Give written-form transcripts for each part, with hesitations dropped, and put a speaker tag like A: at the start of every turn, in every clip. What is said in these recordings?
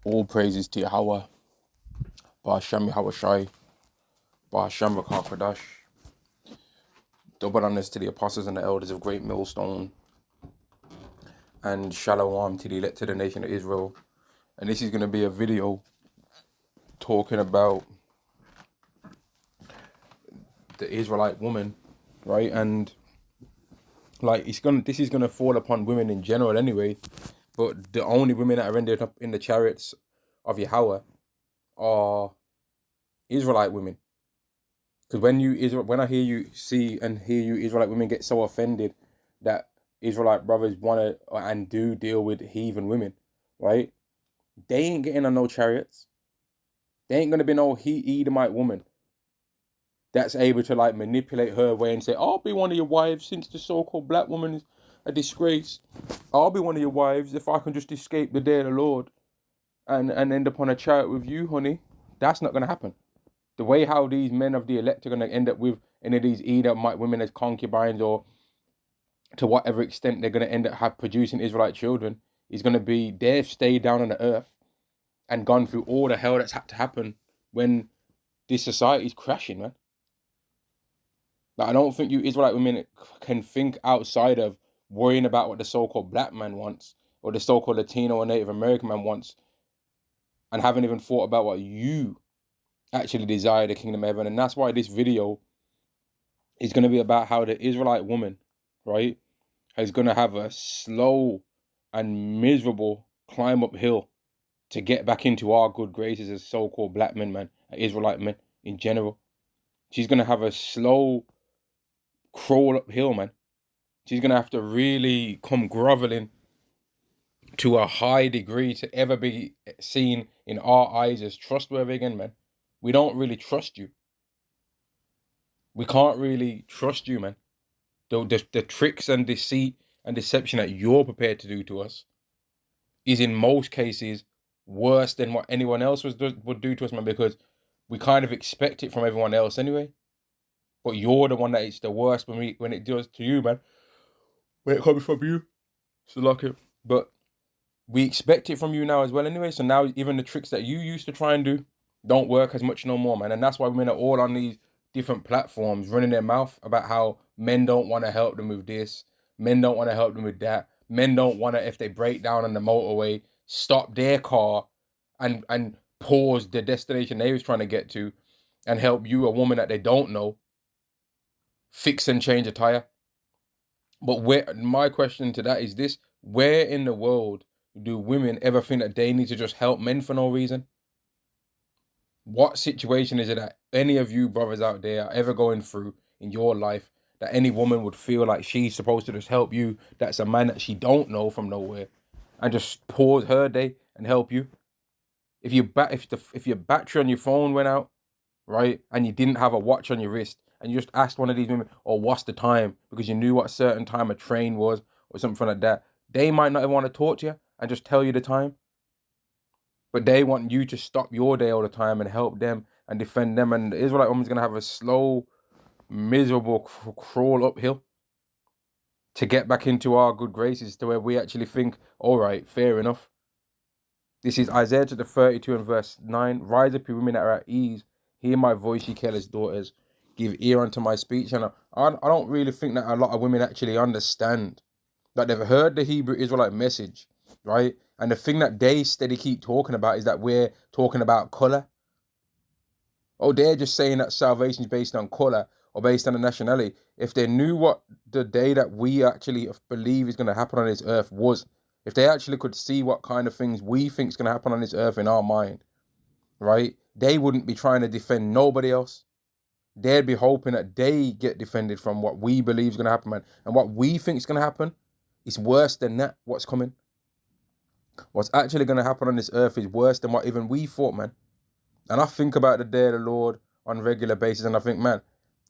A: All praises to Yahweh, Ba'ashem Yahweh Shai, Ba'ashem Rakah Kodash. Double honors to the apostles and the elders of Great Millstone, and Shalom to the elect to the nation of Israel. And this is going to be a video talking about the Israelite woman, right? And like this is gonna fall upon women in general anyway. But the only women that are ended up in the chariots of Yahweh are Israelite women. Because when I hear you Israelite women get so offended that Israelite brothers want to and do deal with heathen women, right? They ain't getting on no chariots. They ain't gonna be no Edomite woman that's able to like manipulate her way and say, "I'll be one of your wives since the so-called black woman is a disgrace. I'll be one of your wives if I can just escape the day of the Lord and end up on a chariot with you, honey." That's not gonna happen. The way how these men of the elect are going to end up with any of these Edomite women as concubines, or to whatever extent they're going to end up producing Israelite children, is going to be they've stayed down on the earth and gone through all the hell that's had to happen when this society is crashing, man. Like, I don't think you Israelite women can think outside of worrying about what the so-called black man wants or the so-called Latino or Native American man wants, and haven't even thought about what you actually desire, the kingdom of heaven. And that's why this video is going to be about how the Israelite woman, right, is going to have a slow and miserable climb uphill to get back into our good graces as so-called black men, man, Israelite men in general. She's going to have a slow crawl uphill, man. She's going to have to really come groveling to a high degree to ever be seen in our eyes as trustworthy again, man. We don't really trust you. We can't really trust you, man. The tricks and deceit and deception that you're prepared to do to us is in most cases worse than what anyone else would do to us, man, because we kind of expect it from everyone else anyway. But you're the one that it's the worst when it does to you, man. When it comes from you. So like it. But we expect it from you now as well anyway. So now even the tricks that you used to try and do don't work as much no more, man. And that's why women are all on these different platforms running their mouth about how men don't want to help them with this, men don't want to help them with that, men don't want to, if they break down on the motorway, stop their car and pause the destination they was trying to get to and help you, a woman that they don't know, fix and change a tire. But my question to that is this: where in the world do women ever think that they need to just help men for no reason? What situation is it that any of you brothers out there are ever going through in your life that any woman would feel like she's supposed to just help you, that's a man that she don't know from nowhere, and just pause her day and help you? If your battery on your phone went out, right, and you didn't have a watch on your wrist, and you just asked one of these women, "Oh, what's the time?" because you knew what a certain time a train was or something like that, they might not even want to talk to you and just tell you the time. But they want you to stop your day all the time and help them and defend them. And the Israelite woman's going to have a slow, miserable crawl uphill to get back into our good graces, to where we actually think, all right, fair enough. This is Isaiah chapter 32 and verse 9. "Rise up, you women that are at ease. Hear my voice, ye careless daughters. Give ear unto my speech." And I don't really think that a lot of women actually understand that they've heard the Hebrew Israelite message, right? And the thing that they steady keep talking about is that we're talking about color. Oh, they're just saying that salvation is based on color or based on the nationality. If they knew what the day that we actually believe is going to happen on this earth was, if they actually could see what kind of things we think is going to happen on this earth in our mind, right? They wouldn't be trying to defend nobody else. They'd be hoping that they get defended from what we believe is going to happen, man. And what we think is going to happen is worse than that, what's coming. What's actually going to happen on this earth is worse than what even we thought, man. And I think about the day of the Lord on a regular basis, and I think, man,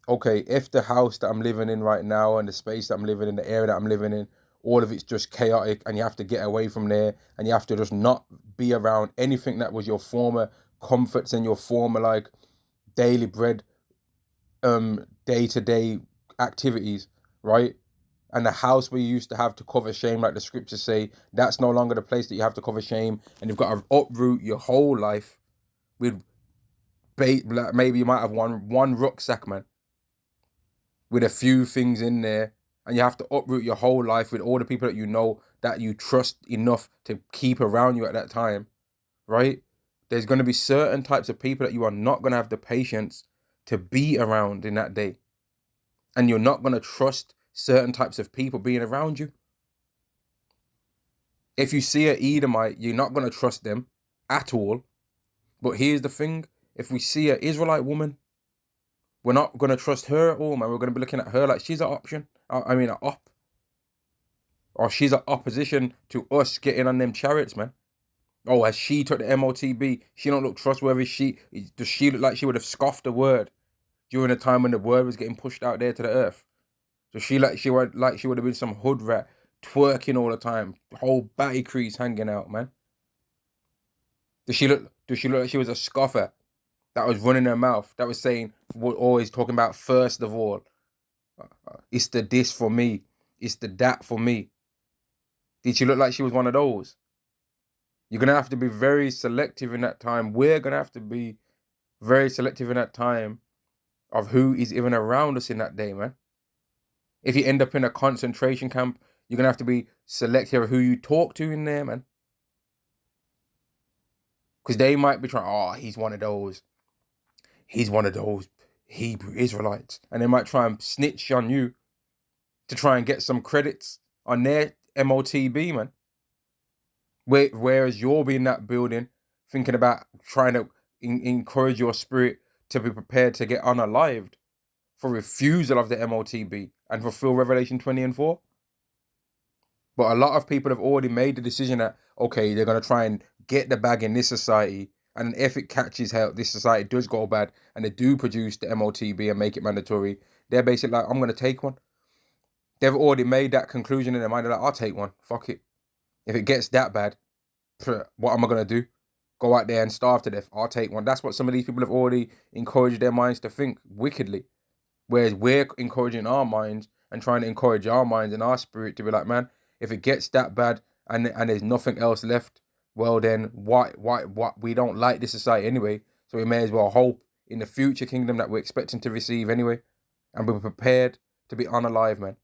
A: okay, if the house that I'm living in right now and the space that I'm living in, the area that I'm living in, all of it's just chaotic and you have to get away from there and you have to just not be around anything that was your former comforts and your former like daily bread, day-to-day activities, right? And the house where you used to have to cover shame, like the scriptures say, that's no longer the place that you have to cover shame. And you've got to uproot your whole life with like maybe you might have one rucksack, man, with a few things in there. And you have to uproot your whole life with all the people that you know that you trust enough to keep around you at that time, right? There's going to be certain types of people that you are not going to have the patience to be around in that day. And you're not going to trust certain types of people being around you. If you see an Edomite, you're not going to trust them at all. But here's the thing. If we see an Israelite woman, we're not going to trust her at all, man. We're going to be looking at her like she's an option. An op. Or she's an opposition to us getting on them chariots, man. Oh, as she took the MOTB, she don't look trustworthy. Does she look like she would have scoffed the word during the time when the word was getting pushed out there to the earth? Does she would have been some hood rat twerking all the time, whole batty crease hanging out, man? Does she look like she was a scoffer that was running her mouth, that was saying, always talking about first of all, it's the this for me, it's the that for me? Did she look like she was one of those? You're going to have to be very selective in that time. We're going to have to be very selective in that time of who is even around us in that day, man. If you end up in a concentration camp, you're going to have to be selective of who you talk to in there, man. Because they might be trying, he's one of those Hebrew Israelites. And they might try and snitch on you to try and get some credits on their MOTB, man. Whereas you'll be in that building thinking about trying to encourage your spirit to be prepared to get unalived for refusal of the MOTB and fulfill Revelation 20 and 4. But a lot of people have already made the decision that, okay, they're going to try and get the bag in this society. And if it catches hell, this society does go bad and they do produce the MOTB and make it mandatory, they're basically like, I'm going to take one. They've already made that conclusion in their mind. They're like, I'll take one. Fuck it. If it gets that bad, what am I going to do? Go out there and starve to death? I'll take one. That's what some of these people have already encouraged their minds to think wickedly. Whereas we're encouraging our minds and trying to encourage our minds and our spirit to be like, man, if it gets that bad and there's nothing else left, well then, why we don't like this society anyway, so we may as well hope in the future kingdom that we're expecting to receive anyway, and be prepared to be unalive, man,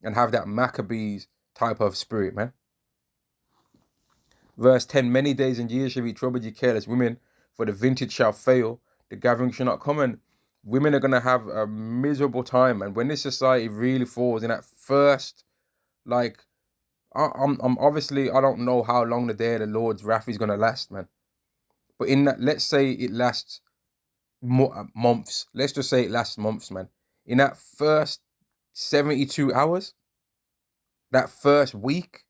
A: and have that Maccabees type of spirit, man. Verse 10, many days and years shall be troubled, ye careless women, for the vintage shall fail, the gathering shall not come, and women are going to have a miserable time. And when this society really falls in that first, like, I'm obviously, I don't know how long the day of the Lord's wrath is going to last, man. But in that, let's say it lasts months. Let's just say it lasts months, man. In that first 72 hours, that first week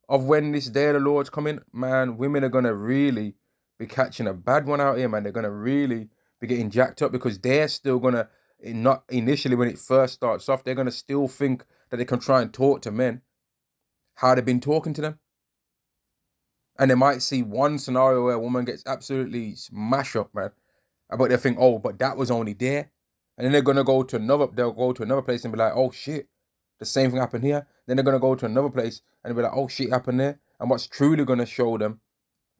A: of when this day of the Lord's coming, man, women are going to really be catching a bad one out here, man. They're going to really be getting jacked up because they're still going to, not initially when it first starts off, they're going to still think that they can try and talk to men how they've been talking to them. And they might see one scenario where a woman gets absolutely smashed up, man. But they think, but that was only there. And then they'll go to another place and be like, oh shit, the same thing happened here. Then they're going to go to another place and they'll be like, oh shit happened there. And what's truly going to show them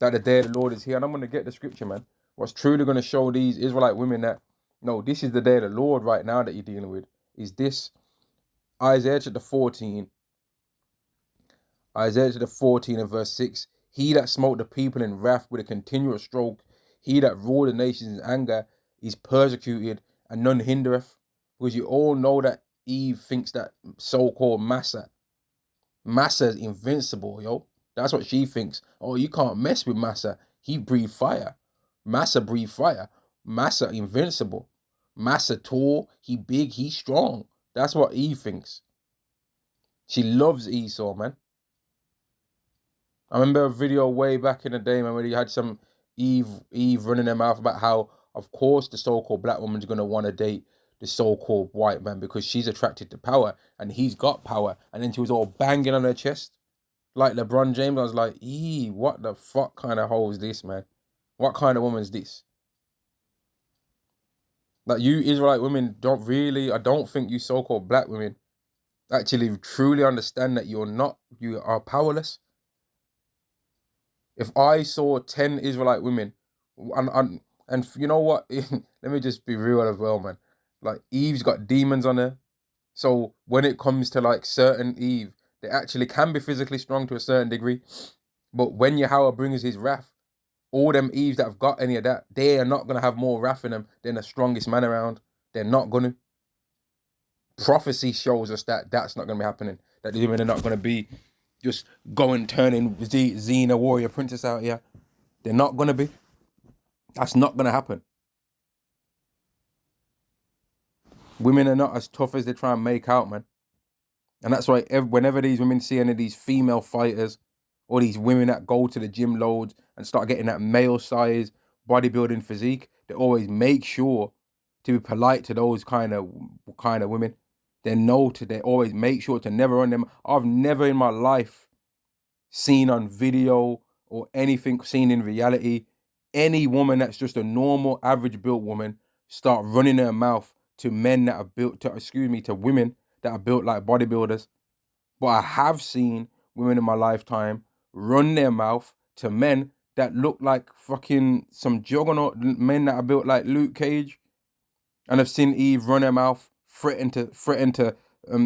A: that the day of the Lord is here, and I'm going to get the scripture, man. What's truly going to show these Israelite women that, no, this is the day of the Lord right now that you're dealing with, is this. Isaiah chapter 14 and verse 6. He that smote the people in wrath with a continual stroke, he that ruled the nations in anger, is persecuted, and none hindereth. Because you all know that Eve thinks that so-called Massa is invincible, yo. That's what she thinks. Oh, you can't mess with Massa. He breathed fire. Massa breathed fire. Massa invincible. Massa tall. He big. He strong. That's what Eve thinks. She loves Esau, man. I remember a video way back in the day, man, where you had some Eve running her mouth about how, of course, the so-called black woman's going to want to date the so-called white man because she's attracted to power and he's got power. And then she was all banging on her chest like LeBron James. I was like, what the fuck kind of hoe is this, man? What kind of woman is this? Like, you Israelite women I don't think you so-called black women Actually truly understand that you are powerless. If I saw 10 Israelite women, and you know what? Let me just be real as well, man. Like, Eve's got demons on her. So when it comes to like certain Eve, they actually can be physically strong to a certain degree. But when Yahweh brings his wrath, all them Eves that have got any of that, they are not gonna have more wrath in them than the strongest man around. They're not gonna. Prophecy shows us that that's not gonna be happening. That the women are not gonna be just going turning Xena warrior princess out here. They're not gonna be. That's not gonna happen. Women are not as tough as they try and make out, man. And that's why whenever these women see any of these female fighters or these women that go to the gym loads and start getting that male size bodybuilding physique, they always make sure to be polite to those kind of women. They always make sure to never run them. I've never in my life seen on video or anything seen in reality any woman that's just a normal average built woman start running her mouth to men that are built to women that are built like bodybuilders. But I have seen women in my lifetime run their mouth to men that look like fucking some juggernaut men that are built like Luke Cage. And I've seen Eve run her mouth, threaten to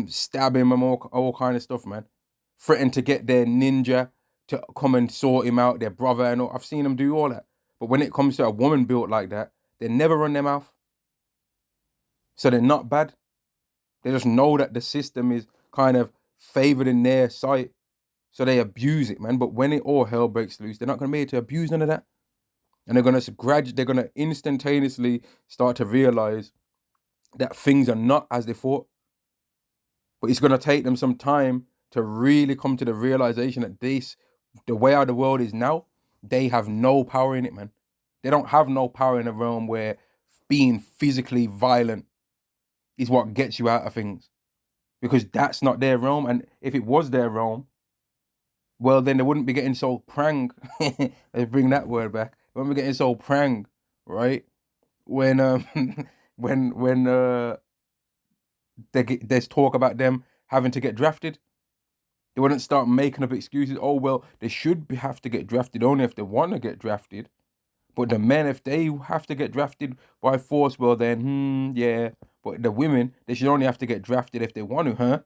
A: stab him and all kind of stuff, man. Threaten to get their ninja to come and sort him out, their brother and all. I've seen them do all that. But when it comes to a woman built like that, they never run their mouth. So they're not bad. They just know that the system is kind of favored in their sight. So they abuse it, man. But when it all hell breaks loose, they're not gonna be able to abuse none of that. And they're gonna instantaneously start to realize that things are not as they thought. But it's gonna take them some time to really come to the realization that the way how the world is now, they have no power in it, man. They don't have no power in a realm where being physically violent is what gets you out of things. Because that's not their realm. And if it was their realm, well, then they wouldn't be getting so prang. Let's bring that word back. They wouldn't be getting so prang, right? When when there's talk about them having to get drafted, they wouldn't start making up excuses. Oh well, they have to get drafted only if they want to get drafted. But the men, if they have to get drafted by force, well then, yeah. But the women, they should only have to get drafted if they want to, huh?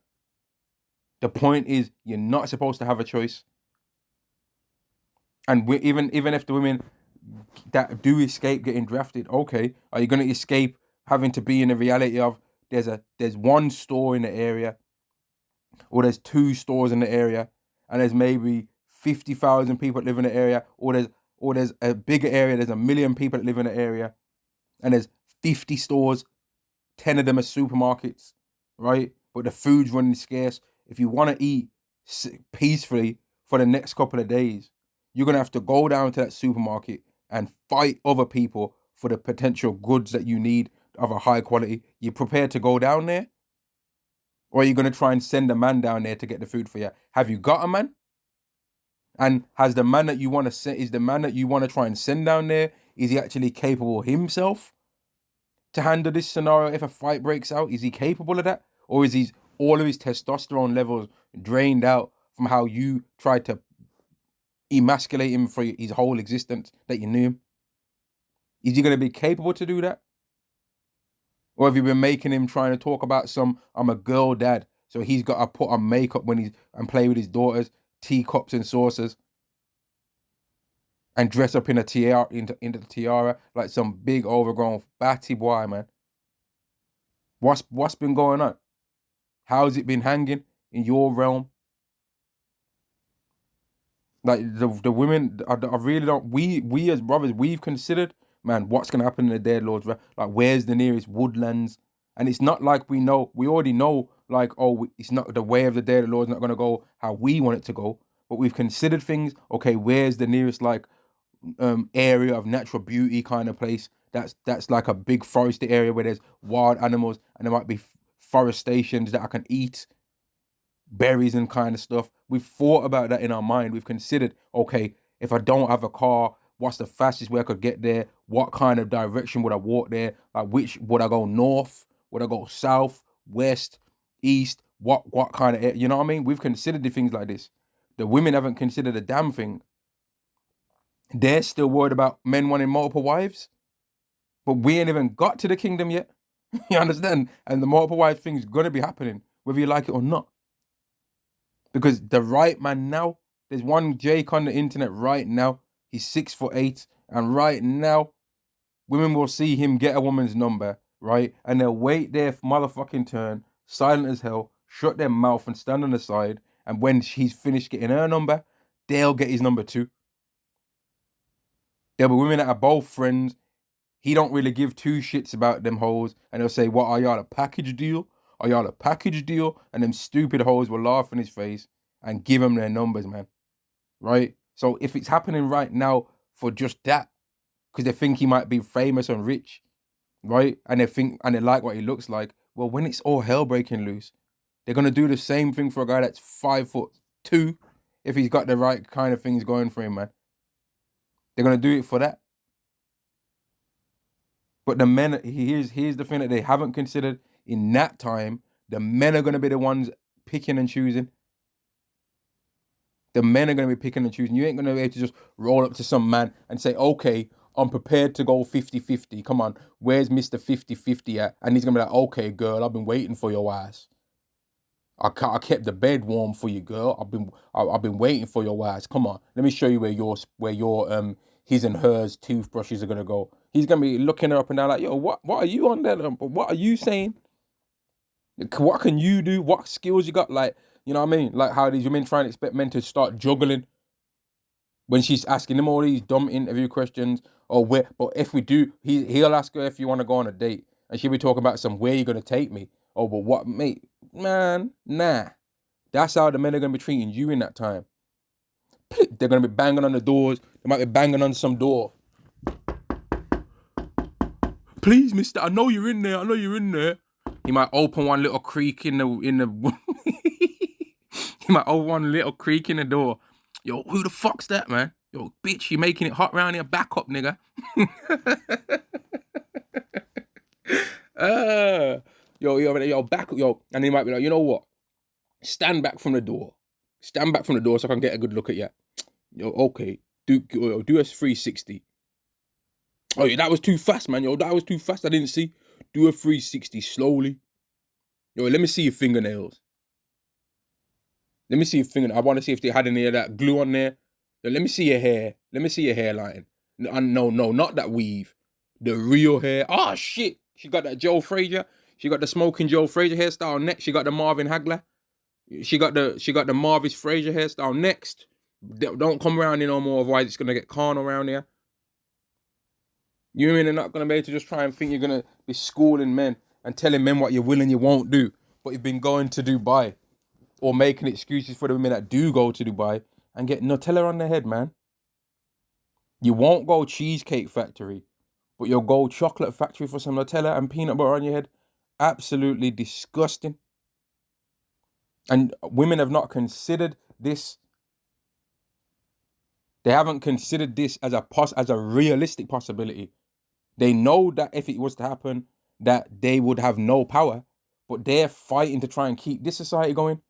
A: The point is, you're not supposed to have a choice. And even if the women that do escape getting drafted, okay, are you going to escape having to be in the reality of there's one store in the area, or there's two stores in the area, and there's maybe 50,000 people that live in the area, or there's a bigger area, there's 1 million people that live in the area, and there's 50 stores, 10 of them are supermarkets, right? But the food's running scarce. If you want to eat peacefully for the next couple of days, you're going to have to go down to that supermarket and fight other people for the potential goods that you need of a high quality. You prepared to go down there? Or are you going to try and send a man down there to get the food for you? Have you got a man? And has the man that you want to send, is the man that you want to try and send down there, is he actually capable himself to handle this scenario if a fight breaks out? Is he capable of that? Or is all of his testosterone levels drained out from how you tried to emasculate him for his whole existence that you knew him? Is he going to be capable to do that? Or have you been making him trying to talk about I'm a girl dad, so he's got to put on makeup and play with his daughters, teacups and saucers, and dress up in a tiara, into the tiara like some big overgrown batty boy, man? What's been going on? How's it been hanging in your realm? Like the women, I really don't. We as brothers, we've considered, man, what's gonna happen in the dead Lord's wrath? Like, where's the nearest woodlands? And it's not like we know. We already know. Like, oh, it's not the way of the day. The Lord's not gonna go how we want it to go. But we've considered things. Okay, where's the nearest like area of natural beauty kind of place? That's like a big forested area where there's wild animals and there might be forest stations that I can eat berries and kind of stuff. We've thought about that in our mind. We've considered, okay, if I don't have a car, what's the fastest way I could get there? What kind of direction would I walk there? Like, which would I go north? Would I go south, west, east? what kind of, you know what I mean? We've considered the things like this. The women haven't considered a damn thing. They're still worried about men wanting multiple wives, but we ain't even got to the kingdom yet. You understand? And the multiple wives thing is gonna be happening, whether you like it or not. Because the right man now, there's one Jake on the internet right now. He's 6'8", and right now, women will see him get a woman's number, right? And they'll wait their motherfucking turn, silent as hell, shut their mouth and stand on the side. And when he's finished getting her number, they'll get his number too. There'll be women that are both friends. He don't really give two shits about them hoes. And they'll say, what, are y'all a package deal? Are y'all a package deal? And them stupid hoes will laugh in his face and give him their numbers, man. Right? So if it's happening right now for just that, because they think he might be famous and rich, right? And they like what he looks like. Well, when it's all hell breaking loose, they're gonna do the same thing for a guy that's 5'2", if he's got the right kind of things going for him, man. They're gonna do it for that. But the men, here's the thing that they haven't considered in that time. The men are gonna be the ones picking and choosing. The men are gonna be picking and choosing. You ain't gonna be able to just roll up to some man and say, okay, I'm prepared to go 50-50. Come on, where's Mr. 50-50 at? And he's gonna be like, okay, girl, I've been waiting for your ass. I kept the bed warm for you, girl. I've been waiting for your ass. Come on, let me show you where your his and hers toothbrushes are gonna go. He's gonna be looking her up and down like, yo, what are you on there? What are you saying? What can you do? What skills you got? Like, you know what I mean? Like how these women try and expect men to start juggling when she's asking him all these dumb interview questions, or where. But if we do, he'll ask her if you want to go on a date, and she'll be talking about where you gonna take me. Oh, but what, mate? Man, nah. That's how the men are gonna be treating you in that time. They're gonna be banging on the doors. They might be banging on some door. Please, mister, I know you're in there. I know you're in there. He might open one little creak in the he might open one little creak in the door. Yo, who the fuck's that, man? Yo, bitch, you making it hot round here? Back up, nigga. Yo, back up, yo. And he might be like, you know what? Stand back from the door. Stand back from the door so I can get a good look at you. Yo, okay. Do a 360. Oh, yeah, that was too fast, man. Yo, that was too fast. I didn't see. Do a 360 slowly. Yo, let me see your fingernails. Let me see your fingernails. I want to see if they had any of that glue on there. Yo, let me see your hair. Let me see your hairline. No, not that weave. The real hair. Oh, shit. She got that Joe Frazier. She got the smoking Joe Frazier hairstyle next. She got the Marvin Hagler. She got the Marvis Frazier hairstyle next. Don't come around here no more, otherwise it's gonna get carnal around here. You mean they're not gonna be able to just try and think you're gonna be schooling men and telling men what you will and you won't do, but you've been going to Dubai or making excuses for the women that do go to Dubai and get Nutella on their head, man. You won't go Cheesecake Factory, but you'll go chocolate factory for some Nutella and peanut butter on your head. Absolutely disgusting. And women have not considered this. They haven't considered this as a realistic possibility. They know that if it was to happen, that they would have no power, but they're fighting to try and keep this society going.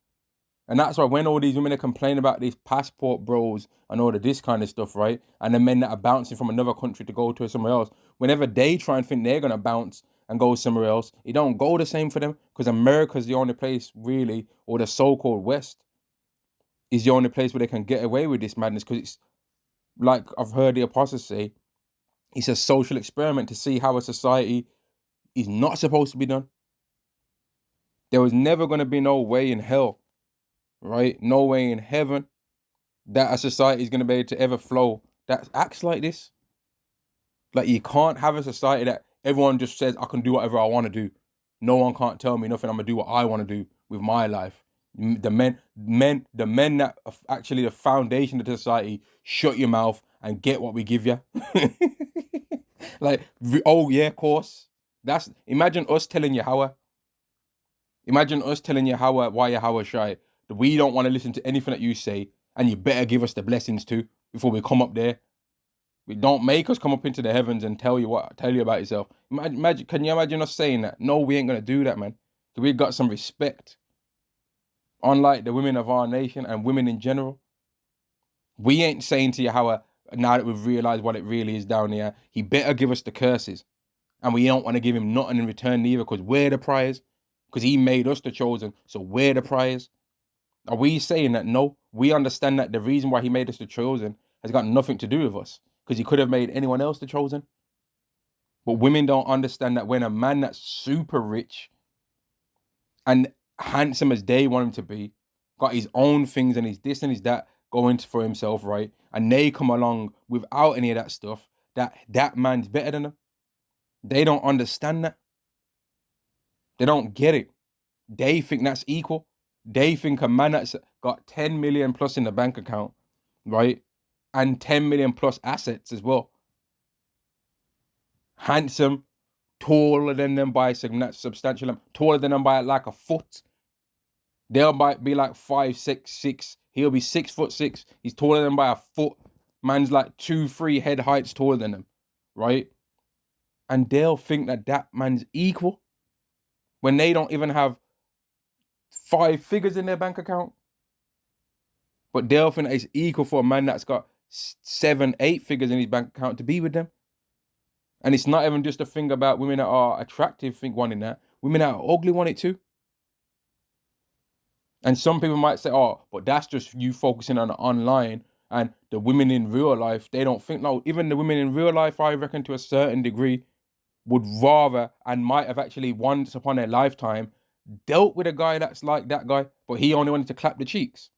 A: And that's why when all these women are complaining about these passport bros and all of this kind of stuff, right? And the men that are bouncing from another country to go to somewhere else, whenever they try and think they're going to bounce and go somewhere else, it don't go the same for them, because America's the only place really, or the so-called West, is the only place where they can get away with this madness, because it's, like I've heard the apostles say, it's a social experiment to see how a society is not supposed to be done. There was never going to be no way in hell, right? No way in heaven that a society is going to be able to ever flow that acts like this. Like, you can't have a society that everyone just says, I can do whatever I want to do. No one can't tell me nothing. I'm going to do what I want to do with my life. The men that are actually the foundation of the society, shut your mouth and get what we give you. Like, oh yeah, of course. Imagine us telling you how. Imagine us telling you why you're how shy. That we don't want to listen to anything that you say, and you better give us the blessings too before we come up there. We don't make us come up into the heavens and tell you about yourself. Imagine, can you imagine us saying that? No, we ain't gonna do that, man. We got some respect. unlike the women of our nation and women in general. We ain't saying to Yahweh, now that we've realized what it really is down here, he better give us the curses. And we don't want to give him nothing in return either, because we're the prize. Because he made us the chosen, so we're the prize. Are we saying that? No, we understand that the reason why he made us the chosen has got nothing to do with us, because he could have made anyone else the chosen. But women don't understand that when a man that's super rich and handsome as they want him to be, got his own things and his this and his that going for himself, right? And they come along without any of that stuff, that man's better than them. They don't understand that. They don't get it. They think that's equal. They think a man that's got 10 million plus in the bank account, right? And 10 million plus assets as well. Handsome, taller than them by substantial, taller than them by like a foot. They'll might be like 5'6". He'll be 6'6". He's taller than by a foot. Man's like 2-3 head heights taller than them, right? And they'll think that man's equal when they don't even have 5 figures in their bank account. But they'll think that it's equal for a man that's got 7, 8 figures in his bank account to be with them. And it's not even just a thing about women that are attractive think wanting that. Women that are ugly want it too. And some people might say, oh, but that's just you focusing on online, and the women in real life, they don't think. No, even the women in real life, I reckon to a certain degree, would rather and might have actually once upon their lifetime dealt with a guy that's like that guy, but he only wanted to clap the cheeks.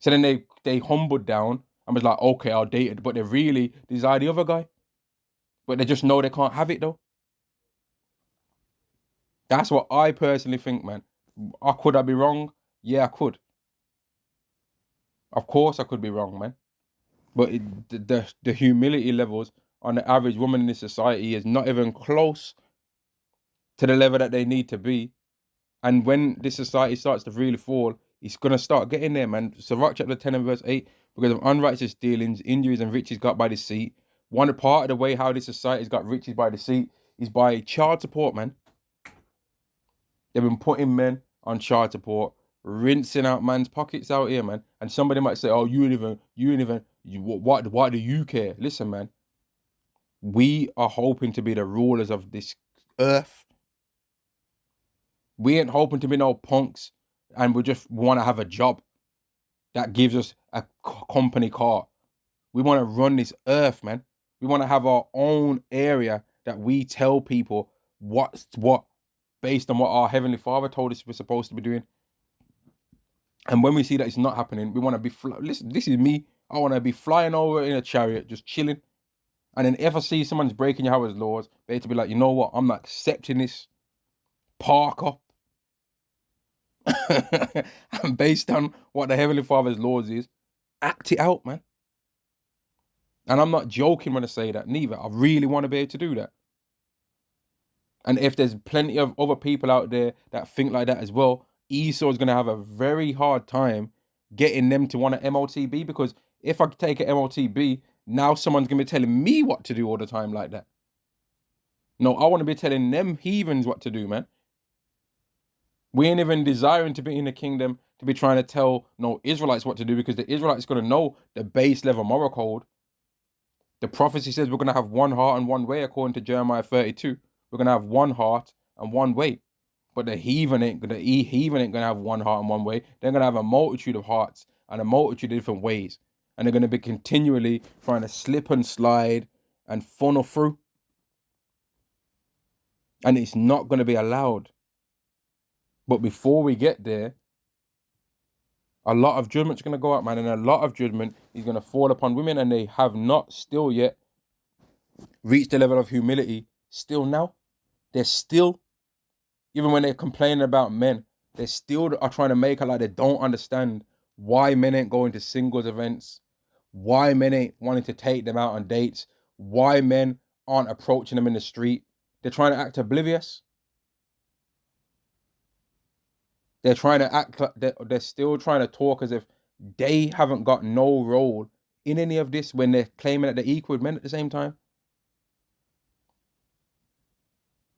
A: So then they humbled down and was like, okay, I'll date it. But they really desire the other guy. But they just know they can't have it though. That's what I personally think, man. Could I be wrong? Yeah, I could. Of course I could be wrong, man. But the humility levels on the average woman in this society is not even close to the level that they need to be. And when this society starts to really fall, it's going to start getting there, man. Sirach chapter 10 and verse 8, because of unrighteous dealings, injuries and riches got by deceit. One part of the way how this society's got riches by deceit is by child support, man. They've been putting men on child support, rinsing out man's pockets out here, man. And somebody might say, oh, why do you care? Listen, man, we are hoping to be the rulers of this earth. We ain't hoping to be no punks, and we just want to have a job that gives us a company car. We want to run this earth, man. We want to have our own area that we tell people what's what, based on what our Heavenly Father told us we're supposed to be doing. And when we see that it's not happening, we want to be, listen, this is me. I want to be flying over in a chariot, just chilling. And then if I see someone's breaking Yahweh's laws, they have to be like, you know what? I'm not accepting this. Park up. And based on what the Heavenly Father's laws is, act it out, man. And I'm not joking when I say that, neither. I really want to be able to do that. And if there's plenty of other people out there that think like that as well, Esau's going to have a very hard time getting them to want an MOTB, because if I take an MOTB, now someone's going to be telling me what to do all the time like that. No, I want to be telling them heathens what to do, man. We ain't even desiring to be in the kingdom to be trying to tell no Israelites what to do, because the Israelites going to know the base level moral code. The prophecy says we're going to have one heart and one way, according to Jeremiah 32. We're going to have one heart and one way. But the heathen ain't going to have one heart and one way. They're going to have a multitude of hearts and a multitude of different ways. And they're going to be continually trying to slip and slide and funnel through. And it's not going to be allowed. But before we get there, a lot of judgment's going to go out, man. And a lot of judgment is going to fall upon women. And they have not still yet reached the level of humility still now. They're still, even when they're complaining about men, they still are trying to make it like they don't understand why men ain't going to singles events, why men ain't wanting to take them out on dates, why men aren't approaching them in the street. They're trying to act oblivious. They're trying to act like they're still trying to talk as if they haven't got no role in any of this, when they're claiming that they're equal with men at the same time.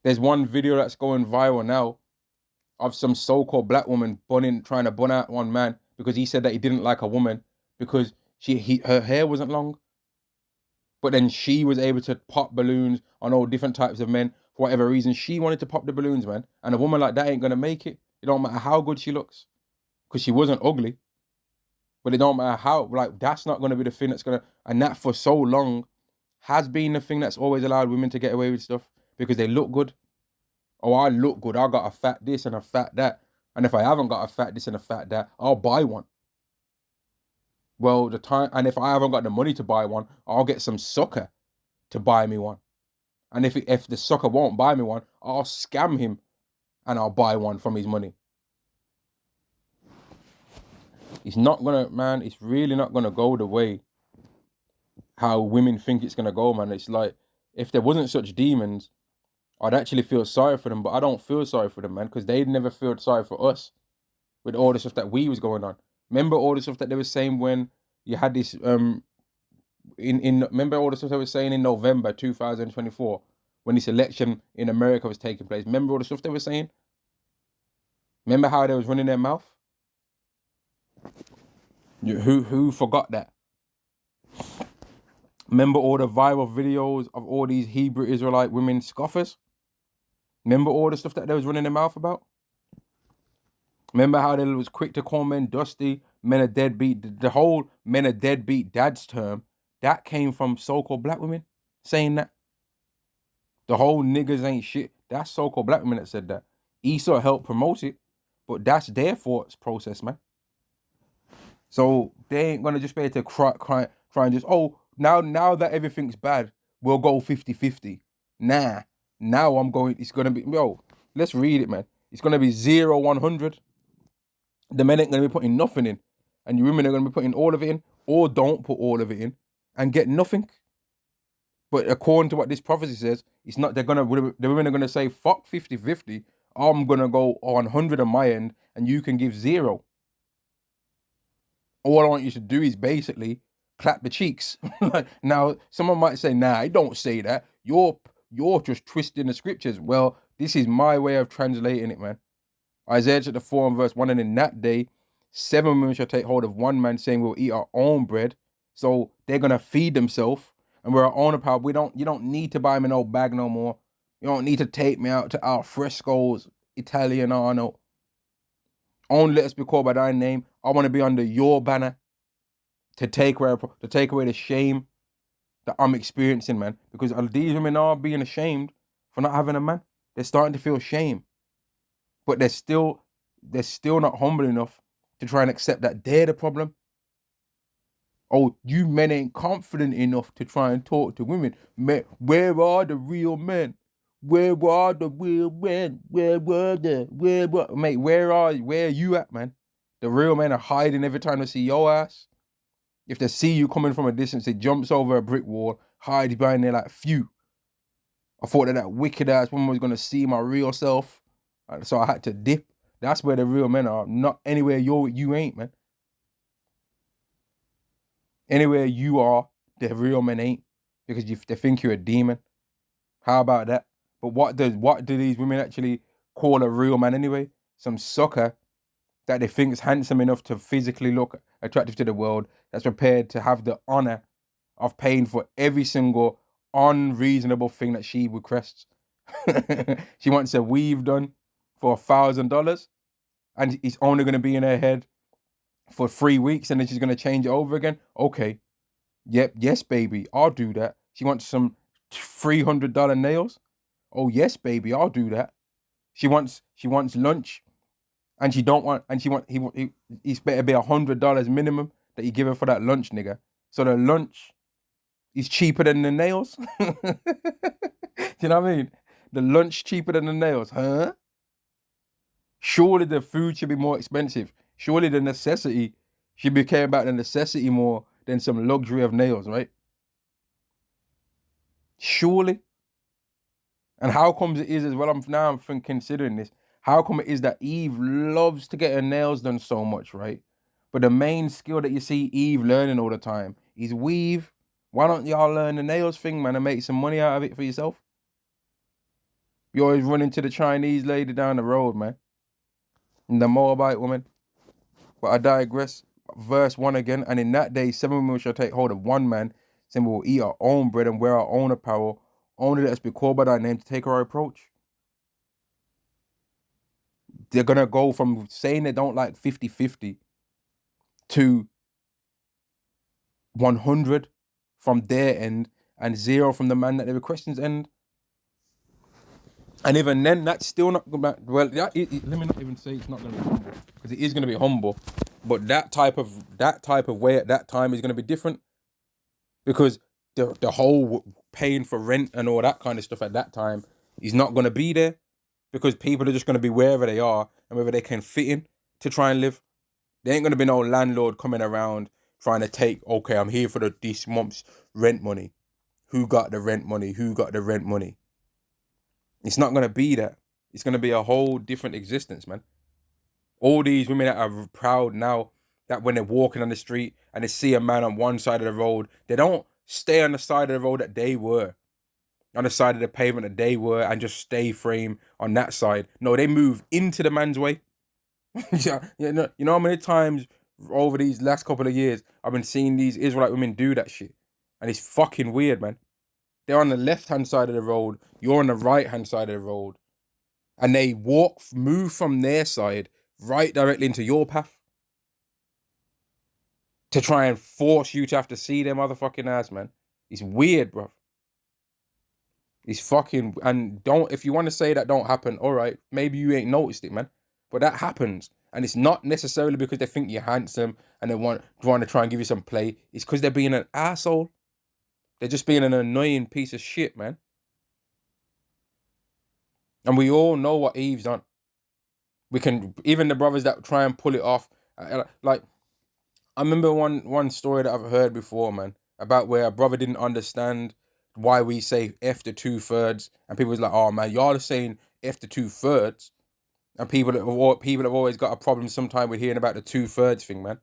A: There's one video that's going viral now of some so-called black woman trying to bun out one man because he said that he didn't like a woman because her hair wasn't long. But then she was able to pop balloons on all different types of men for whatever reason. She wanted to pop the balloons, man. And a woman like that ain't gonna make it. It don't matter how good she looks, because she wasn't ugly. But it don't matter how, like, that's not gonna be the thing that's gonna, and that for so long has been the thing that's always allowed women to get away with stuff because they look good. Oh, I look good. I got a fat this and a fat that. And if I haven't got a fat this and a fat that, I'll buy one. Well, and if I haven't got the money to buy one, I'll get some sucker to buy me one. And if the sucker won't buy me one, I'll scam him and I'll buy one from his money. It's not gonna, man, it's really not gonna go the way how women think it's gonna go, man. It's like, if there wasn't such demons, I'd actually feel sorry for them, but I don't feel sorry for them, man, because they'd never feel sorry for us with all the stuff that we was going on. Remember all the stuff that they were saying when you had this remember all the stuff they were saying in November 2024 when this election in America was taking place. Remember all the stuff they were saying? Remember how they was running their mouth? Who forgot that? Remember all the viral videos of all these Hebrew Israelite women scoffers? Remember all the stuff that they was running their mouth about? Remember how they was quick to call men dusty, men are deadbeat? The whole men are deadbeat dads term, that came from so-called black women saying that. The whole niggas ain't shit, that's so-called black women that said that. Esau helped promote it, but that's their thoughts process, man. So they ain't gonna just be able to try and just, oh, now that everything's bad, we'll go 50-50. Nah, now it's gonna be, let's read it, man. It's gonna be 0-100. The men ain't gonna be putting nothing in, and you women are gonna be putting all of it in, or don't put all of it in and get nothing. But according to what this prophecy says, it's not. The women are gonna say, fuck 50-50. I'm gonna go 100 on my end, and you can give 0. All I want you to do is basically clap the cheeks. Now, someone might say, nah, I don't say that. You're just twisting the scriptures. Well, this is my way of translating it, man. Isaiah chapter 4 and verse 1, and in that day, 7 women shall take hold of one man, saying we'll eat our own bread. So they're going to feed themselves, and we're our own power. You don't need to buy me no bag no more. You don't need to take me out to our frescoes, Italiano. Only let us be called by thy name. I want to be under your banner to take away the shame that I'm experiencing, man. Because these women are being ashamed for not having a man. They're starting to feel shame. But they're still not humble enough to try and accept that they're the problem. Oh, you men ain't confident enough to try and talk to women. Where are the real men? Where are the real men? Mate, where are you at, man? The real men are hiding every time they see your ass. If they see you coming from a distance, it jumps over a brick wall, hides behind there like, phew. I thought that wicked ass woman was gonna see my real self, so I had to dip. That's where the real men are. Not anywhere you ain't, man. Anywhere you are, the real men ain't, because they think you're a demon. How about that? But what do these women actually call a real man anyway? Some sucker that they think is handsome enough to physically look attractive to the world, that's prepared to have the honor of paying for every single unreasonable thing that she requests. She wants a weave done for $1,000, and it's only going to be in her head for 3 weeks, and then she's going to change it over again. Okay, yep, yes, baby, I'll do that. She wants some $300 nails. Oh yes, baby, I'll do that. She wants lunch, and he it's better be $100 minimum that you give her for that lunch, nigga. So the lunch is cheaper than the nails. Do you know what I mean? The lunch cheaper than the nails, huh? Surely the food should be more expensive. Surely the necessity should be caring about the necessity more than some luxury of nails, right? Surely. And how comes it is as well, I'm considering this, how come it is that Eve loves to get her nails done so much, right? But the main skill that you see Eve learning all the time is weave. Why don't y'all learn the nails thing, man, and make some money out of it for yourself? You always run into the Chinese lady down the road, man. The Moabite woman. But I digress. Verse 1 again. And in that day, 7 women shall take hold of one man, saying, we will eat our own bread and wear our own apparel. Only let us be called by thy name to take our approach. They're going to go from saying they don't like 50-50 to 100 from their end and 0 from the man that they were question's end. And even then, that's still not going to, well, let me not even say it's not going to be humble, because it is going to be humble. But that type of way at that time is going to be different, because the whole paying for rent and all that kind of stuff at that time is not going to be there, because people are just going to be wherever they are and wherever they can fit in to try and live. There ain't going to be no landlord coming around trying to take, okay, I'm here for this month's rent money. Who got the rent money? Who got the rent money? It's not going to be that. It's going to be a whole different existence, man. All these women that are proud now, that when they're walking on the street and they see a man on one side of the road, they don't stay on the side of the road that they were, on the side of the pavement that they were, and just stay frame on that side. No, they move into the man's way. You know how many times over these last couple of years I've been seeing these Israelite women do that shit, and it's fucking weird, man. They're on the left-hand side of the road, you're on the right-hand side of the road, and they move from their side right directly into your path to try and force you to have to see their motherfucking ass, man. It's weird, bro. It's fucking, and if you want to say that don't happen, all right, maybe you ain't noticed it, man. But that happens. And it's not necessarily because they think you're handsome and they want to try and give you some play. It's because they're being an asshole. They're just being an annoying piece of shit, man. And we all know what Eve's done. We can, even the brothers that try and pull it off. Like, I remember one story that I've heard before, man, about where a brother didn't understand why we say F the 2/3, and people was like, oh man, y'all are saying F the 2/3. And people have always got a problem sometime with hearing about the 2/3 thing, man.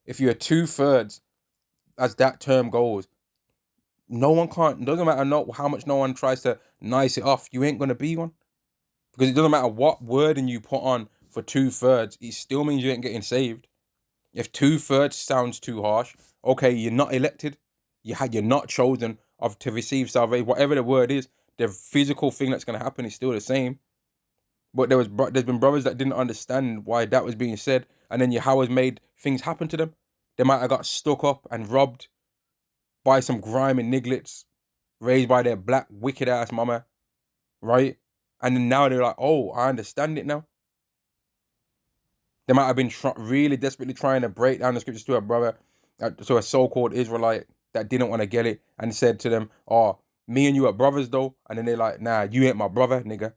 A: If you're 2/3, as that term goes, doesn't matter how much no one tries to nice it off, you ain't gonna be one. Because it doesn't matter what wording you put on for 2/3, it still means you ain't getting saved. If 2/3 sounds too harsh, okay, you're not elected. You're not chosen to receive salvation. Whatever the word is, the physical thing that's gonna happen is still the same. But there's been brothers that didn't understand why that was being said, and then Yahweh's made things happen to them. They might have got stuck up and robbed by some grimy nigglets raised by their black wicked ass mama, right? And then now they're like, oh, I understand it now. They might have been really desperately trying to break down the scriptures to a brother, to a so-called Israelite that didn't want to get it, and said to them, oh, me and you are brothers though. And then they're like, nah, you ain't my brother, nigga.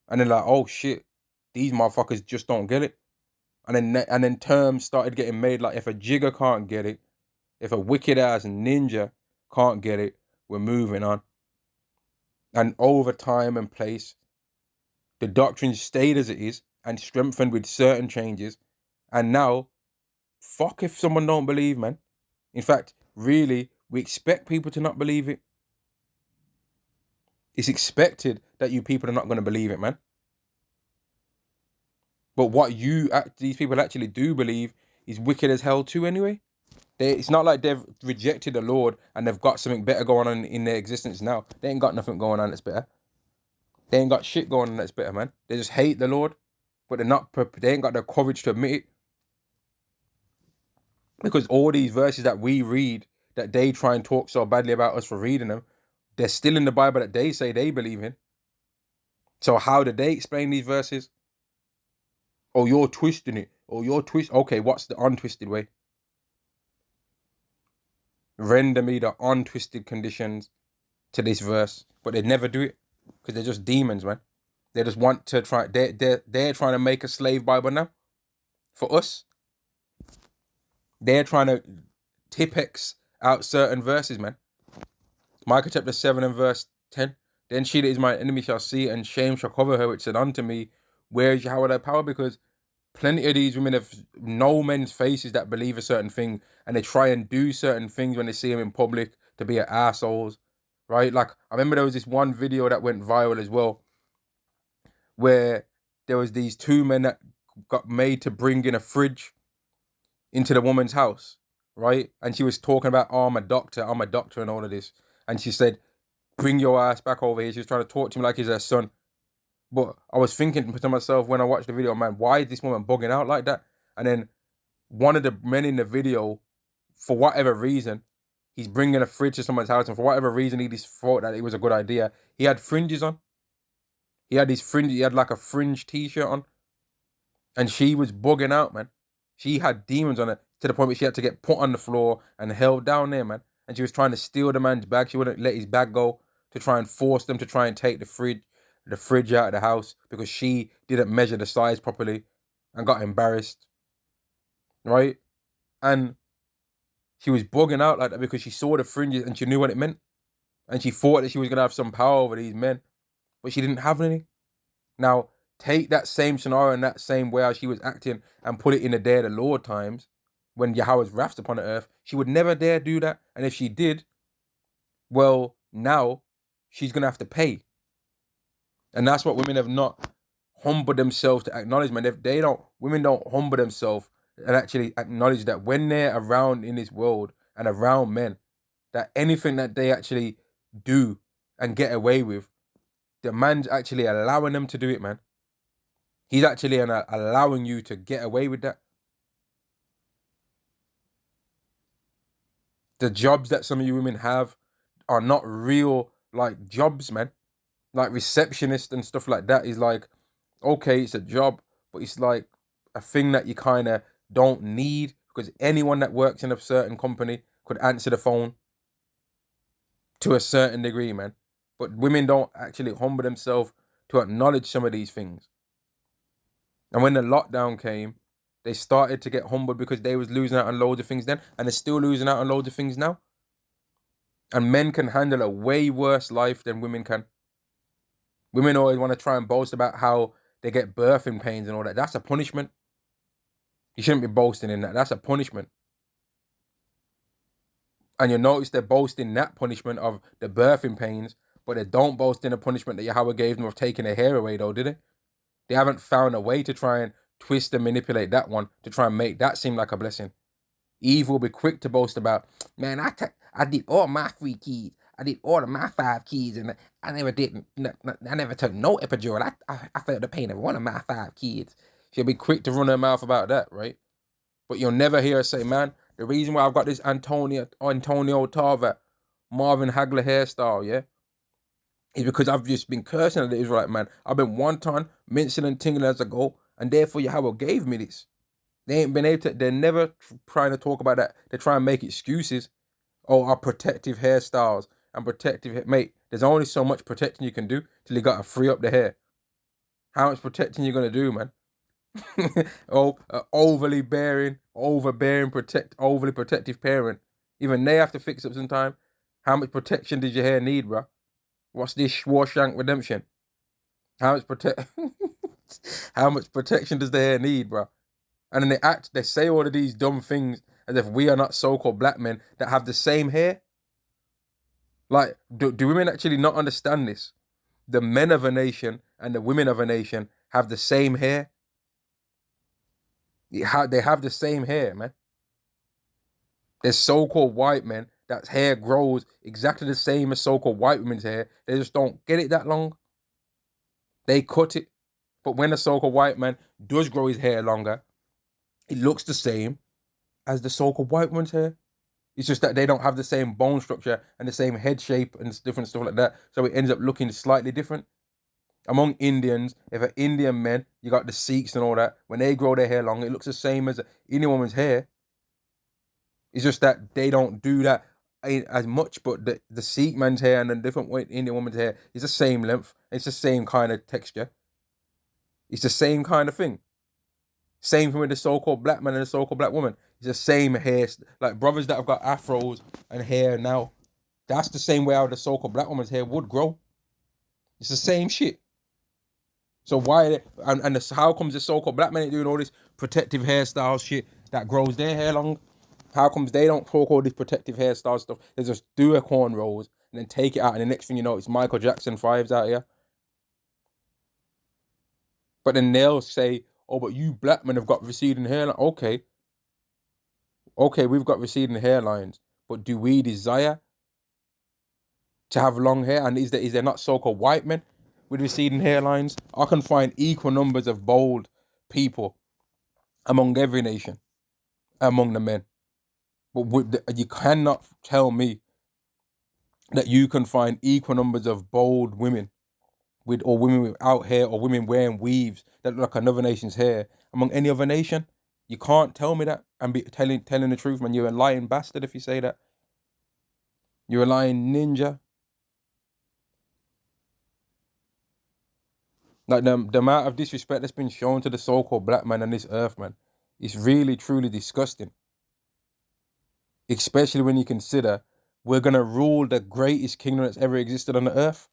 A: And they're like, oh shit, these motherfuckers just don't get it. And then terms started getting made like, if a jigger can't get it, if a wicked ass ninja can't get it, we're moving on. And over time and place, the doctrine stayed as it is and strengthened with certain changes. And now, fuck if someone don't believe, man. In fact, really, we expect people to not believe it. It's expected that you people are not going to believe it, man. But what these people actually do believe is wicked as hell too anyway. It's not like they've rejected the Lord and they've got something better going on in their existence now. They ain't got nothing going on that's better. They ain't got shit going on that's better, man. They just hate the Lord, but they ain't got the courage to admit it. Because all these verses that we read, that they try and talk so badly about us for reading them, they're still in the Bible that they say they believe in. So how do they explain these verses? Oh, you're twisting it. Oh, you're Okay, what's the untwisted way? Render me the untwisted conditions to this verse. But they never do it, because they're just demons, man. They just want to try. They're trying to make a slave Bible now for us. They're trying to Tipex out certain verses, man. Micah chapter 7 and verse 10. Then she that is my enemy shall see, and shame shall cover her, which said unto me, where is Yahweh thy power? Because plenty of these women have no men's faces that believe a certain thing, and they try and do certain things when they see them in public to be assholes, right? Like, I remember there was this one video that went viral as well, where there was these two men that got made to bring in a fridge into the woman's house, right? And she was talking about, oh, I'm a doctor, and all of this. And she said, bring your ass back over here. She was trying to talk to me like he's her son. But I was thinking to myself when I watched the video, man, why is this woman bugging out like that? And then one of the men in the video, for whatever reason, he's bringing a fridge to someone's house, and for whatever reason, he just thought that it was a good idea. He had fringes on. He had like a fringe t-shirt on. And she was bugging out, man. She had demons on her to the point where she had to get put on the floor and held down there, man. And she was trying to steal the man's bag. She wouldn't let his bag go to try and force them to try and take the fridge out of the house because she didn't measure the size properly and got embarrassed, right? And she was bugging out like that because she saw the fringes and she knew what it meant. And she thought that she was going to have some power over these men, but she didn't have any. Now, take that same scenario and that same way how she was acting and put it in the day of the Lord times when Yahweh's wrath upon the earth. She would never dare do that. And if she did, well, now she's going to have to pay. And that's what women have not humbled themselves to acknowledge, man. If they don't, women don't humble themselves and actually acknowledge that when they're around in this world and around men, that anything that they actually do and get away with, the man's actually allowing them to do it, man. He's actually allowing you to get away with that. The jobs that some of you women have are not real, like, jobs, man. Like receptionist and stuff like that is like, okay, it's a job, but it's like a thing that you kind of don't need because anyone that works in a certain company could answer the phone to a certain degree, man. But women don't actually humble themselves to acknowledge some of these things. And when the lockdown came, they started to get humbled because they was losing out on loads of things then, and they're still losing out on loads of things now. And men can handle a way worse life than women can. Women always want to try and boast about how they get birthing pains and all that. That's a punishment. You shouldn't be boasting in that. That's a punishment. And you'll notice they're boasting that punishment of the birthing pains, but they don't boast in the punishment that Yahweh gave them of taking their hair away, though, did they? They haven't found a way to try and twist and manipulate that one to try and make that seem like a blessing. Eve will be quick to boast about, man, I did all my 3 kids. I did all of my 5 kids, and I never took no epidural. I felt the pain of one of my 5 kids. She'll be quick to run her mouth about that, right? But you'll never hear her say, man, the reason why I've got this Antonio Tarver, Marvin Hagler hairstyle, yeah, is because I've just been cursing at the Israelite man. I've been one time mincing and tingling as I go, and therefore Yahweh gave me this. They ain't been able to, they're never trying to talk about that. They try and make excuses. Oh, our protective hairstyles and protective, mate, there's only so much protecting you can do till you got to free up the hair. How much protecting you going to do, man? Overly protective parent. Even they have to fix up some time. How much protection did your hair need, bro? What's this Shawshank Redemption? How much protection does the hair need, bro? And then they say all of these dumb things as if we are not so-called black men that have the same hair. Like, do women actually not understand this? The men of a nation and the women of a nation have the same hair. They have the same hair, man. There's so-called white men that hair grows exactly the same as so-called white women's hair. They just don't get it that long. They cut it. But when a so-called white man does grow his hair longer, it looks the same as the so-called white woman's hair. It's just that they don't have the same bone structure and the same head shape and different stuff like that. So it ends up looking slightly different. Among Indians, if an Indian men, you got the Sikhs and all that, when they grow their hair long, it looks the same as an Indian woman's hair. It's just that they don't do that as much, but the Sikh man's hair and the different Indian woman's hair is the same length. It's the same kind of texture. It's the same kind of thing. Same thing with the so-called black man and the so-called black woman. It's the same hair. Like brothers that have got afros and hair now, that's the same way how the so-called black woman's hair would grow. It's the same shit. So why, how comes the so-called black men ain't doing all this protective hairstyle shit that grows their hair long? How comes they don't talk all this protective hairstyle stuff? They just do a cornrows and then take it out, and the next thing you know, it's Michael Jackson 5s out here. But then they'll say, oh, but you black men have got receding hairline. Okay, we've got receding hairlines, but do we desire to have long hair? And is there not so-called white men with receding hairlines? I can find equal numbers of bald people among every nation, among the men. But you cannot tell me that you can find equal numbers of bald women or women without hair, or women wearing weaves that look like another nation's hair among any other nation. You can't tell me that and be telling the truth, man. You're a lying bastard if you say that. You're a lying ninja. Like the amount of disrespect that's been shown to the so-called black man on this earth, man, is really, truly disgusting. Especially when you consider we're going to rule the greatest kingdom that's ever existed on the earth.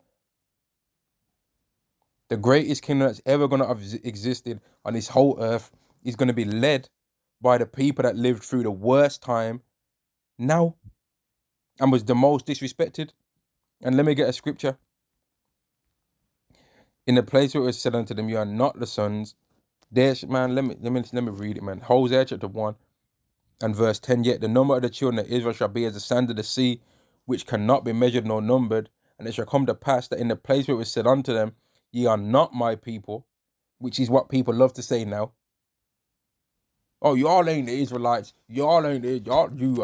A: The greatest kingdom that's ever going to have existed on this whole earth is going to be led by the people that lived through the worst time now and was the most disrespected. And let me get a scripture. In the place where it was said unto them, you are not the sons. There's, man, let me read it, man. Hosea chapter 1 and verse 10. Yet the number of the children of Israel shall be as the sand of the sea, which cannot be measured nor numbered. And it shall come to pass that in the place where it was said unto them, ye are not my people, which is what people love to say now. Oh, y'all ain't the Israelites. You are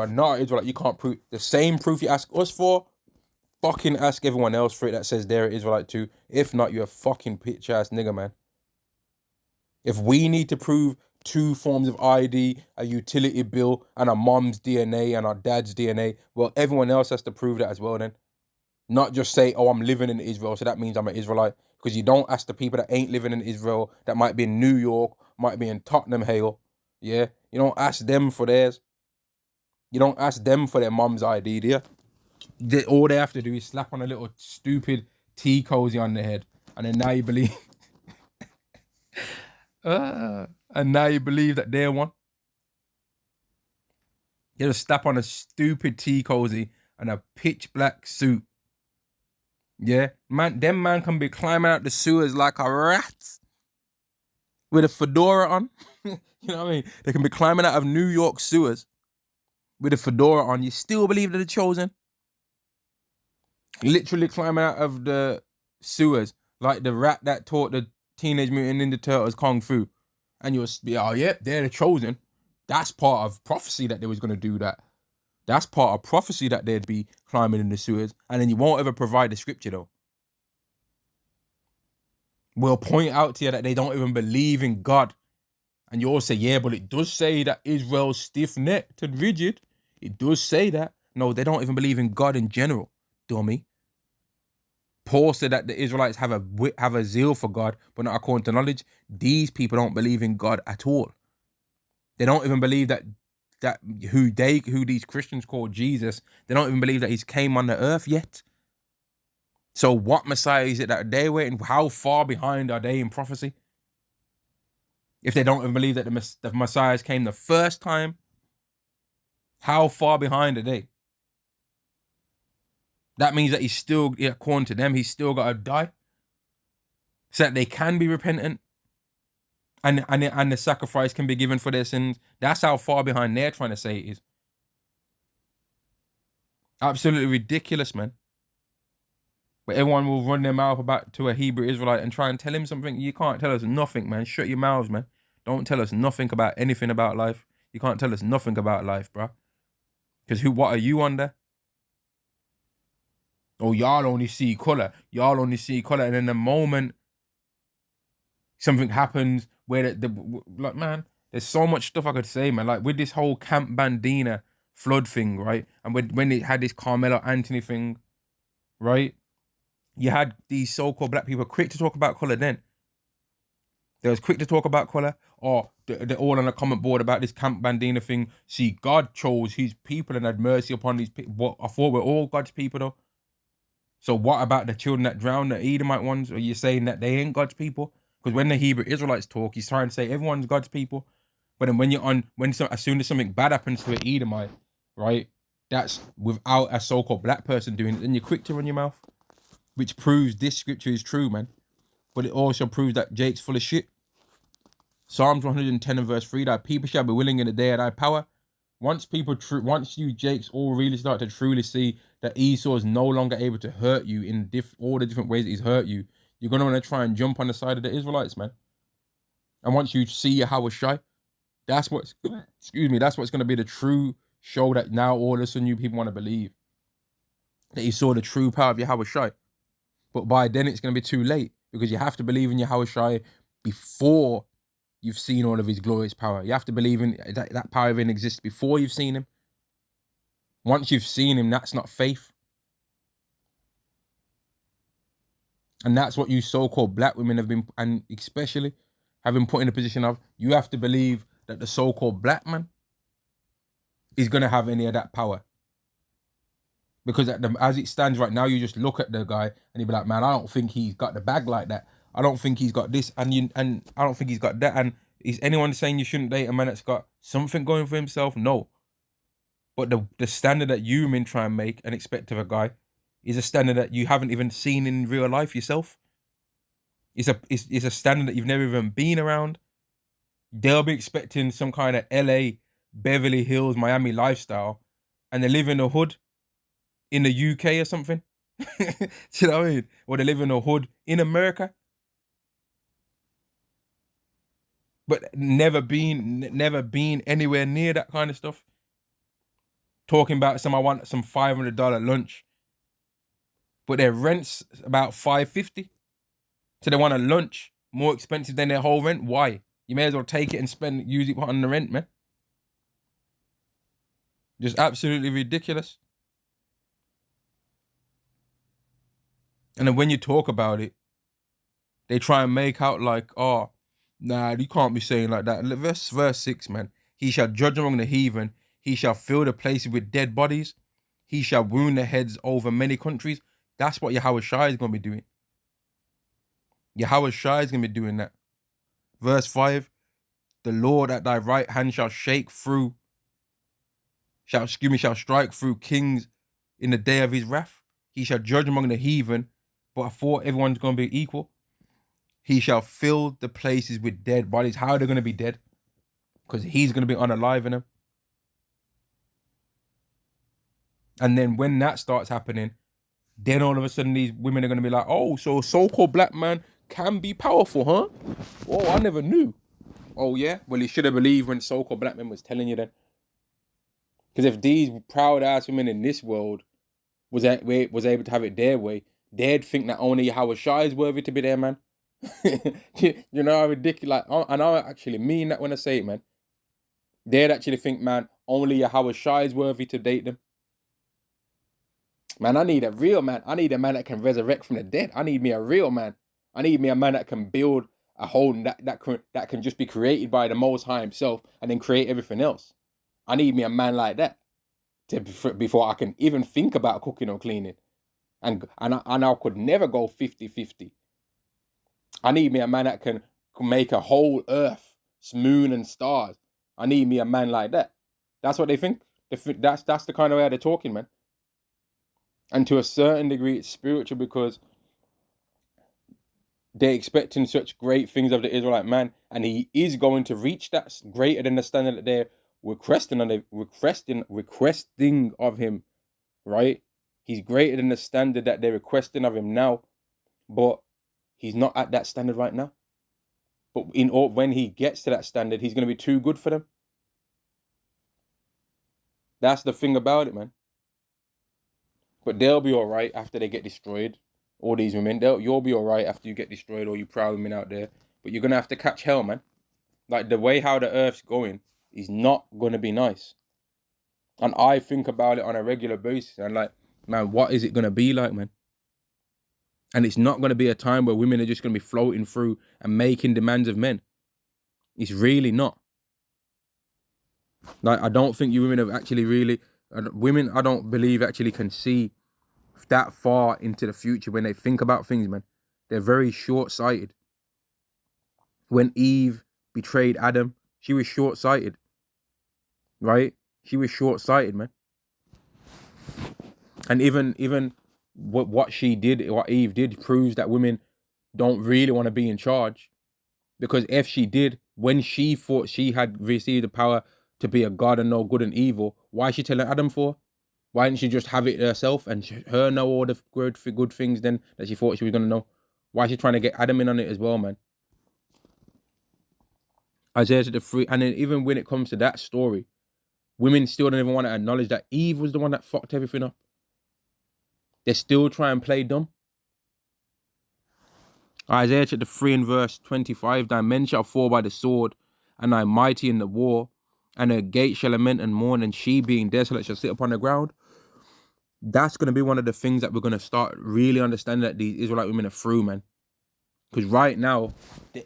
A: not Israelite. You can't prove the same proof you ask us for. Fucking ask everyone else for it that says they're Israelite too. If not, you're a fucking bitch ass nigga, man. If we need to prove 2 forms of ID, a utility bill, and a mom's DNA and our dad's DNA, well, everyone else has to prove that as well then. Not just say, oh, I'm living in Israel, so that means I'm an Israelite. Because you don't ask the people that ain't living in Israel, that might be in New York, might be in Tottenham Hale. Yeah? You don't ask them for theirs. You don't ask them for their mom's ID, do you? All they have to do is slap on a little stupid tea cozy on their head. And then now you believe... and now you believe that they're one. You just slap on a stupid tea cozy and a pitch black suit. Yeah, man, them man can be climbing out the sewers like a rat with a fedora on. You know what I mean? They can be climbing out of New York sewers with a fedora on. You still believe they're the chosen? Literally climbing out of the sewers like the rat that taught the Teenage Mutant Ninja Turtles Kung Fu. And you'll be, oh, yeah, they're the chosen. That's part of prophecy that they was going to do that. That's part of prophecy that they'd be climbing in the sewers. And then you won't ever provide the scripture, though. We'll point out to you that they don't even believe in God. And you all say, yeah, but it does say that Israel's stiff-necked and rigid. It does say that. No, they don't even believe in God in general, dummy. Paul said that the Israelites have a zeal for God, but not according to knowledge. These people don't believe in God at all. They don't even believe that who these Christians call Jesus, they don't even believe that he's came on the earth yet. So what Messiah is it that they're waiting? How far behind are they in prophecy? If they don't even believe that the Messiah came the first time, how far behind are they? That means that he's still, according to them, he's still got to die, so that they can be repentant, and the sacrifice can be given for their sins. That's how far behind they're trying to say it is. Absolutely ridiculous, man. But everyone will run their mouth to a Hebrew Israelite and try and tell him something. You can't tell us nothing, man. Shut your mouths, man. Don't tell us nothing about anything about life. You can't tell us nothing about life, bro. Because what are you under? Oh, y'all only see color. Y'all only see color. And then the moment something happens where like, man, there's so much stuff I could say, man. Like with this whole Camp Bandina flood thing, right? And when it had this Carmelo Anthony thing, right? You had these so-called black people quick to talk about color then. They was quick to talk about color. Or they're all on a comment board about this Camp Bandina thing. See, God chose his people and had mercy upon these people. What I thought we're all God's people, though. So what about the children that drowned, the Edomite ones? Are you saying that they ain't God's people? Because when the Hebrew Israelites talk, he's trying to say everyone's God's people. But then as soon as something bad happens to an Edomite, right? That's without a so-called black person doing it, then you're quick to run your mouth. Which proves this scripture is true, man. But it also proves that Jake's full of shit. Psalms 110 and verse 3, thy people shall be willing in the day of thy power. Once you Jakes all really start to truly see that Esau is no longer able to hurt you in all the different ways that he's hurt you, you're gonna want to try and jump on the side of the Israelites, man. And once you see Yahweh Shai, that's what's that's what's gonna be the true show that now all of a sudden you people want to believe that you saw the true power of Yahweh Shai. But by then it's gonna be too late because you have to believe in Yahweh Shai before you've seen all of his glorious power. You have to believe in that power even exists before you've seen him. Once you've seen him, that's not faith. And that's what you so-called black women have been, and especially have been put in a position of, you have to believe that the so-called black man is going to have any of that power. Because as it stands right now, you just look at the guy and you be like, man, I don't think he's got the bag like that. I don't think he's got this, and I don't think he's got that. And is anyone saying you shouldn't date a man that's got something going for himself? No. But the standard that you men try and make and expect of a guy is a standard that you haven't even seen in real life yourself. It's a standard that you've never even been around. They'll be expecting some kind of LA, Beverly Hills, Miami lifestyle, and they live in a hood in the UK or something. Do you know what I mean? Or they live in a hood in America. But never been anywhere near that kind of stuff. Talking about I want some $500 lunch, but their rent's about $550. So they want a lunch more expensive than their whole rent. Why? You may as well take it and use it on the rent, man. Just absolutely ridiculous. And then when you talk about it, they try and make out like, oh, nah, you can't be saying like that. Verse 6, man. He shall judge among the heathen. He shall fill the places with dead bodies. He shall wound the heads over many countries. That's what Yahweh Shai is going to be doing. Yahweh Shai is going to be doing that. Verse 5, the Lord at thy right hand shall strike through kings in the day of his wrath. He shall judge among the heathen, but I thought everyone's going to be equal. He shall fill the places with dead bodies. How are they going to be dead? Because he's going to be unalive in them. And then when that starts happening, then all of a sudden these women are going to be like, oh, so a so-called black man can be powerful, huh? Oh, I never knew. Oh, yeah? Well, you should have believed when so-called black men was telling you then. Because if these proud-ass women in this world was able to have it their way, they'd think that only Yahweh Shai is worthy to be their man. You know how ridiculous, and I actually mean that when I say it, man. They'd actually think, man, only Yahweh Shai is worthy to date them. Man, I need a real man. I need a man that can resurrect from the dead. I need me a real man. I need me a man that can build a whole that can just be created by the Most High himself and then create everything else. I need me a man like that before I can even think about cooking or cleaning. And I could never go 50-50. I need me a man that can make a whole earth, moon and stars. I need me a man like that. That's what they think. That's the kind of way they're talking, man. And to a certain degree, it's spiritual because they're expecting such great things of the Israelite man, and he is going to reach that greater than the standard that they're requesting of him, right? He's greater than the standard that they're requesting of him now, but he's not at that standard right now. But when he gets to that standard, he's going to be too good for them. That's the thing about it, man. But they'll be all right after they get destroyed. All these women, you'll be all right after you get destroyed, all you proud women out there. But you're going to have to catch hell, man. Like, the way how the earth's going is not going to be nice. And I think about it on a regular basis. And like, man, what is it going to be like, man? And it's not going to be a time where women are just going to be floating through and making demands of men. It's really not. Like, I don't think you women have actually really... Women, I don't believe, actually can see that far into the future when they think about things, man. They're very short-sighted. When Eve betrayed Adam, she was short-sighted. Right? She was short-sighted, man. And even what she did, what Eve did, proves that women don't really want to be in charge. Because if she did, when she thought she had received the power to be a god and know good and evil, why is she telling Adam for? Why didn't she just have it herself and her know all the good things then that she thought she was going to know? Why is she trying to get Adam in on it as well, man? Isaiah chapter 3, and then even when it comes to that story, women still don't even want to acknowledge that Eve was the one that fucked everything up. They still try and play dumb. Isaiah chapter 3 and verse 25, thy men shall fall by the sword, and thy mighty in the war, and her gate shall lament and mourn, and she being desolate shall sit upon the ground. That's going to be one of the things that we're going to start really understanding that these Israelite women are through, man. Because right now,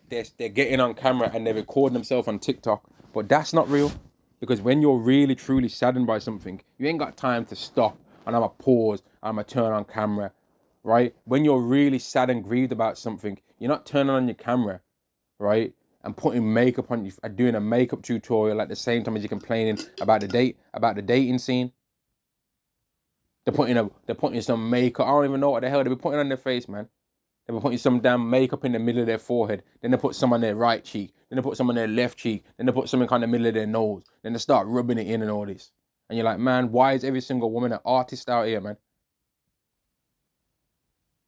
A: they're getting on camera and they're recording themselves on TikTok, but that's not real. Because when you're really, truly saddened by something, you ain't got time to stop and I'm going to pause, I'm going to turn on camera, right? When you're really sad and grieved about something, you're not turning on your camera, right? And putting makeup on you, doing a makeup tutorial at the same time as you're complaining about the dating scene. They're putting some makeup. I don't even know what the hell they be putting on their face, man. They be putting some damn makeup in the middle of their forehead. Then they put some on their right cheek. Then they put some on their left cheek. Then they put something on the middle of their nose. Then they start rubbing it in and all this. And you're like, man, why is every single woman an artist out here, man?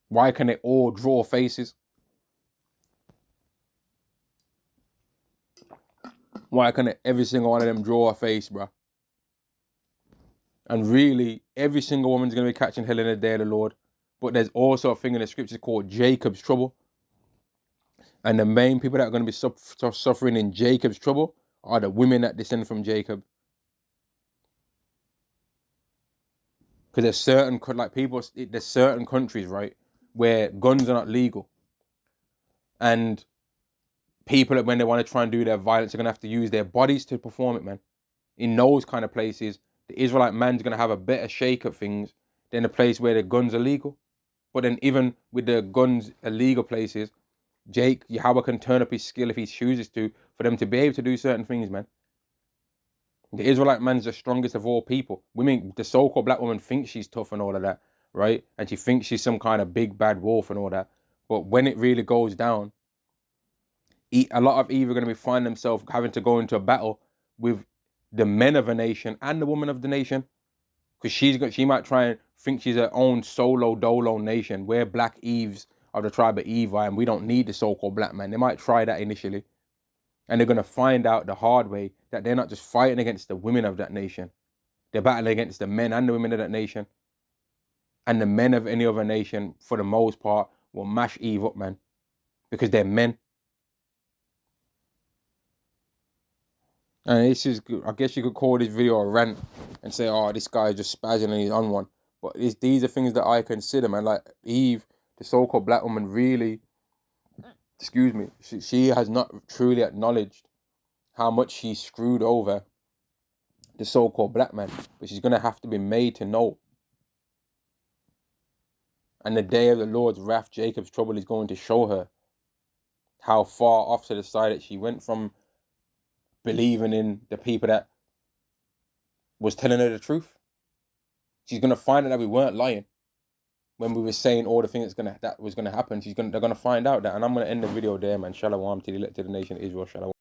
A: Why can they all draw faces? Why can every single one of them draw a face, bro? And really, every single woman's going to be catching hell in the day of the Lord. But there's also a thing in the scriptures called Jacob's trouble. And the main people that are going to be suffering in Jacob's trouble are the women that descend from Jacob. Because there's certain countries, right, where guns are not legal. And people, when they want to try and do their violence, are going to have to use their bodies to perform it, man. In those kind of places, the Israelite man's going to have a better shake at things than a place where the guns are legal. But then even with the guns illegal places, Yahweh can turn up his skill if he chooses to, for them to be able to do certain things, man. The Israelite man's the strongest of all people. Women, the so-called black woman thinks she's tough and all of that, right? And she thinks she's some kind of big bad wolf and all that. But when it really goes down, a lot of Eve are going to be finding themselves having to go into a battle with the men of a nation and the woman of the nation. Because she might try and think she's her own solo dolo nation. We're black Eves of the tribe of Levi and we don't need the so-called black man. They might try that initially. And they're going to find out the hard way that they're not just fighting against the women of that nation. They're battling against the men and the women of that nation. And the men of any other nation, for the most part, will mash Eve up, man. Because they're men. And this is, I guess you could call this video a rant and say, oh, this guy is just spazzing and he's on one. But these are things that I consider, man. Like Eve, the so-called black woman, really, she has not truly acknowledged how much she screwed over the so-called black man. But she's going to have to be made to know. And the day of the Lord's wrath, Jacob's trouble, is going to show her how far off to the side that she went from believing in the people that was telling her the truth. She's going to find out that we weren't lying when we were saying all the things that was going to happen. They're going to find out that. And I'm going to end the video there, man. Shalom to the nation of Israel. Shalom.